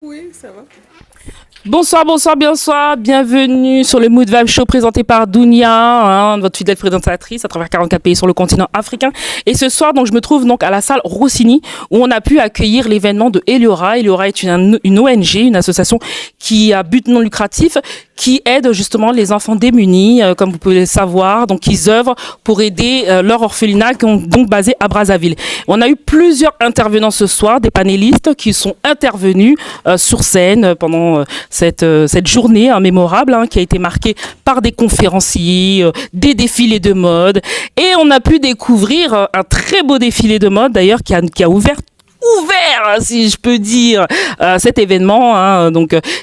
Oui, ça va. Bonsoir, bonsoir, bonsoir. Bienvenue sur le Mood Vibe Show présenté par Dounia, votre fidèle présentatrice à travers 44 pays sur le continent africain. Et ce soir, donc, je me trouve donc à la salle Rossini où on a pu accueillir l'événement de Eliora. Eliora est une ONG, une association qui a but non lucratif, qui aide justement les enfants démunis, comme vous pouvez le savoir. Donc, ils œuvrent pour aider leur orphelinat qui est donc basé à Brazzaville. On a eu plusieurs intervenants ce soir, des panélistes qui sont intervenus sur scène pendant cette journée mémorable qui a été marquée par des conférenciers, des défilés de mode. Et on a pu découvrir un très beau défilé de mode d'ailleurs qui a ouvert, si je peux dire, cet événement,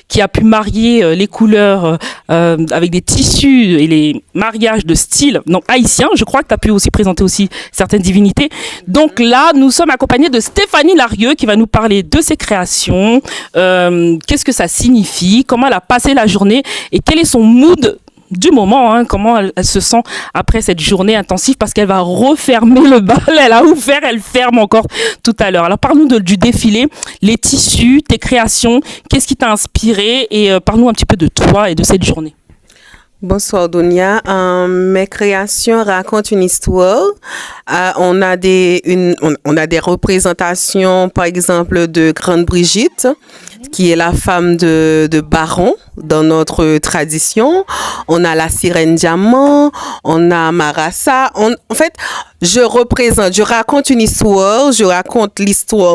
qui a pu marier les couleurs avec des tissus et les mariages de style haïtien. Je crois que tu as pu aussi présenter aussi certaines divinités. Donc là, nous sommes accompagnés de Stéphanie Larieux qui va nous parler de ses créations, qu'est-ce que ça signifie, comment elle a passé la journée et quel est son mood du moment, comment elle se sent après cette journée intensive parce qu'elle va refermer le bal, elle a ouvert, elle ferme encore tout à l'heure. Alors parle-nous du défilé, les tissus, tes créations, qu'est-ce qui t'a inspiré et parle-nous un petit peu de toi et de cette journée. Bonsoir Dunia. Mes créations racontent une histoire. On a des représentations, par exemple, de Grande Brigitte, qui est la femme de Baron dans notre tradition. On a la sirène diamant, on a Marassa. En fait, je raconte une histoire, je raconte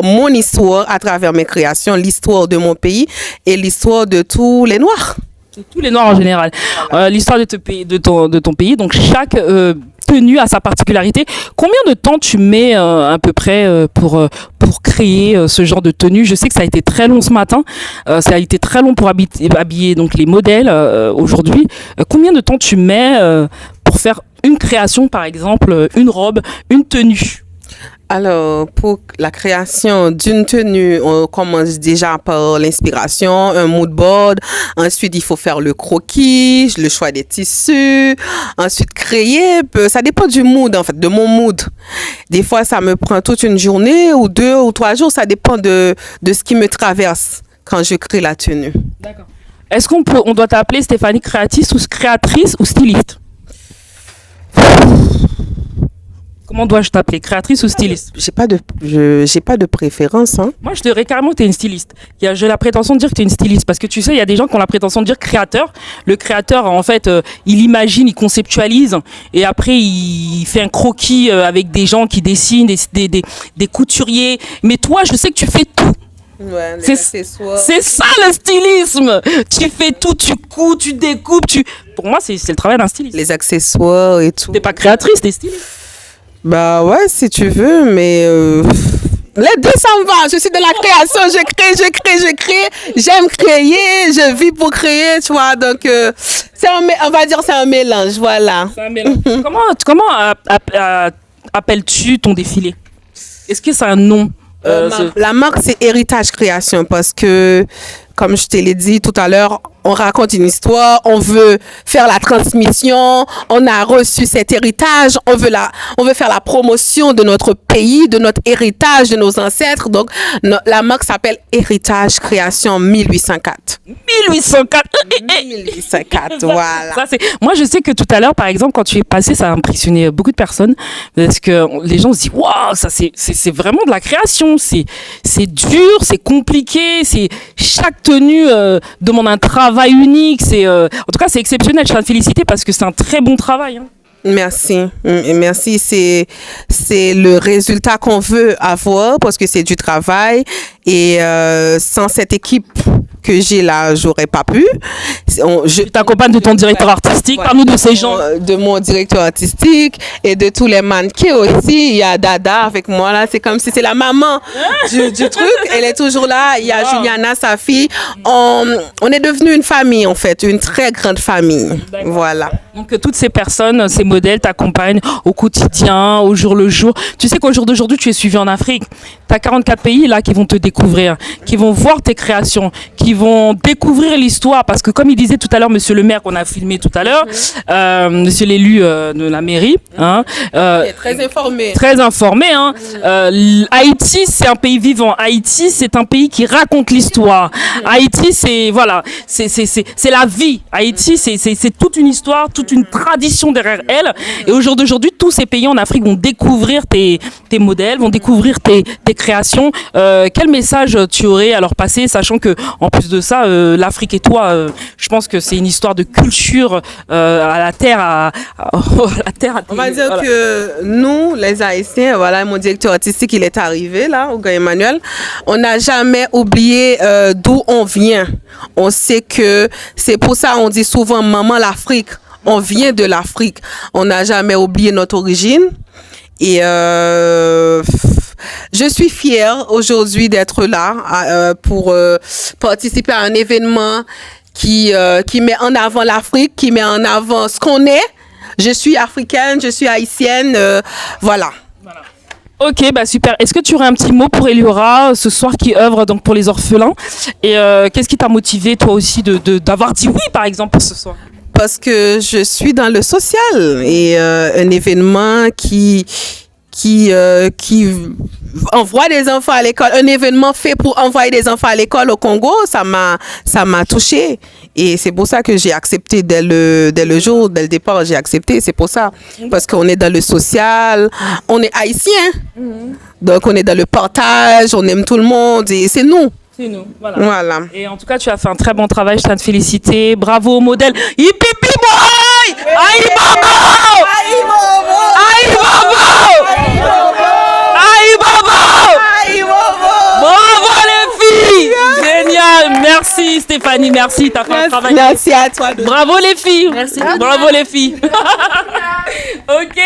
mon histoire à travers mes créations, l'histoire de mon pays et l'histoire de tous les Noirs. Tous les Noirs en général. L'histoire de ton pays, donc chaque tenue a sa particularité. Combien de temps tu mets à peu près pour créer ce genre de tenue? Je sais que ça a été très long ce matin, ça a été très long pour habiller donc les modèles aujourd'hui. Combien de temps tu mets pour faire une création, par exemple, une robe, une tenue? Alors, pour la création d'une tenue, on commence déjà par l'inspiration, un mood board. Ensuite, il faut faire le croquis, le choix des tissus. Ensuite, créer. Ça dépend du mood, en fait, de mon mood. Des fois, ça me prend toute une journée ou 2 ou 3 jours. Ça dépend de ce qui me traverse quand je crée la tenue. D'accord. Est-ce qu'on doit t'appeler Stéphanie créatrice ou styliste? Comment dois-je t'appeler? Créatrice ou styliste? J'ai pas de préférence. Moi, je dirais carrément que tu es une styliste. J'ai la prétention de dire que tu es une styliste. Parce que tu sais, il y a des gens qui ont la prétention de dire créateur. Le créateur, en fait, il imagine, il conceptualise. Et après, il fait un croquis avec des gens qui dessinent, des couturiers. Mais toi, je sais que tu fais tout. Ouais, c'est ça le stylisme. Tu fais tout, tu couds, tu découpes. Pour moi, c'est le travail d'un styliste. Les accessoires et tout. T'es pas créatrice, t'es styliste. Bah ouais, si tu veux, mais les deux ça me va. Je suis de la création, je crée. J'aime créer, je vis pour créer, tu vois. Donc, on va dire c'est un mélange, voilà. C'est un mélange. Comment appelles-tu ton défilé? Est-ce que c'est un nom? La marque, c'est Héritage Création parce que, comme je te l'ai dit tout à l'heure, on raconte une histoire, on veut faire la transmission, on a reçu cet héritage, on veut faire la promotion de notre pays, de notre héritage, de nos ancêtres. Donc, la marque s'appelle Héritage Création 1804. 1804 1804, voilà. Moi, je sais que tout à l'heure, par exemple, quand tu es passé, ça a impressionné beaucoup de personnes parce que les gens se disent « Waouh, ça c'est vraiment de la création, c'est dur, c'est compliqué, chaque tenue demande un travail unique, en tout cas c'est exceptionnel, je tiens à te féliciter parce que c'est un très bon travail. Merci, c'est le résultat qu'on veut avoir parce que c'est du travail et sans cette équipe que j'ai là, j'aurais pas pu. Je t'accompagne de ton directeur artistique, parle-nous de ces gens. De mon directeur artistique et de tous les mannequins aussi. Il y a Dada avec moi là, c'est comme si c'est la maman du truc. Elle est toujours là. Il y a Juliana, sa fille. On est devenu une famille en fait, une très grande famille. D'accord. Voilà. Donc toutes ces personnes, ces modèles t'accompagnent au quotidien, au jour le jour. Tu sais qu'au jour d'aujourd'hui, tu es suivi en Afrique. Tu as 44 pays là qui vont te découvrir, qui vont voir tes créations, qui qui vont découvrir l'histoire, parce que comme il disait tout à l'heure, monsieur le maire qu'on a filmé tout à l'heure, monsieur l'élu de la mairie, hein, Il est très informé. très informé, hein. Haïti, c'est un pays vivant. Haïti, c'est un pays qui raconte l'histoire. Haïti, c'est voilà, c'est la vie. Haïti, c'est toute une histoire, toute une tradition derrière elle. Et au jour d'aujourd'hui, tous ces pays en Afrique vont découvrir tes modèles, vont découvrir tes créations. Quel message tu aurais à leur passer, sachant que en plus de ça, l'Afrique et toi, je pense que c'est une histoire de culture à la terre, à la terre. On va dire que nous, les Haïtiens, voilà, mon directeur artistique, il est arrivé là, au gars Emmanuel. On n'a jamais oublié d'où on vient. On sait que c'est pour ça on dit souvent maman l'Afrique. On vient de l'Afrique. On n'a jamais oublié notre origine. Et je suis fière aujourd'hui d'être là pour participer à un événement qui met en avant l'Afrique, qui met en avant ce qu'on est. Je suis africaine, je suis haïtienne, voilà. Ok, bah super. Est-ce que tu aurais un petit mot pour Eliora ce soir qui œuvre donc pour les orphelins? Et qu'est-ce qui t'a motivé toi aussi d'avoir dit oui par exemple pour ce soir? Parce que je suis dans le social et un événement qui envoie des enfants à l'école, un événement fait pour envoyer des enfants à l'école au Congo, ça m'a touchée. Et c'est pour ça que j'ai accepté dès le jour, dès le départ, j'ai accepté. C'est pour ça. Parce qu'on est dans le social, on est haïtien. Donc on est dans le partage, on aime tout le monde et c'est nous. C'est nous, voilà. Et en tout cas, tu as fait un très bon travail, je tiens à te féliciter. Bravo au modèle. Hipipi boy! Aïe babo! Aïe babo! Aïe babo! Aïe babo! Bravo les filles! Génial! Merci Stéphanie, merci, t'as fait un travail. Merci à toi. Bravo les filles! Merci. Bravo les filles! Ok.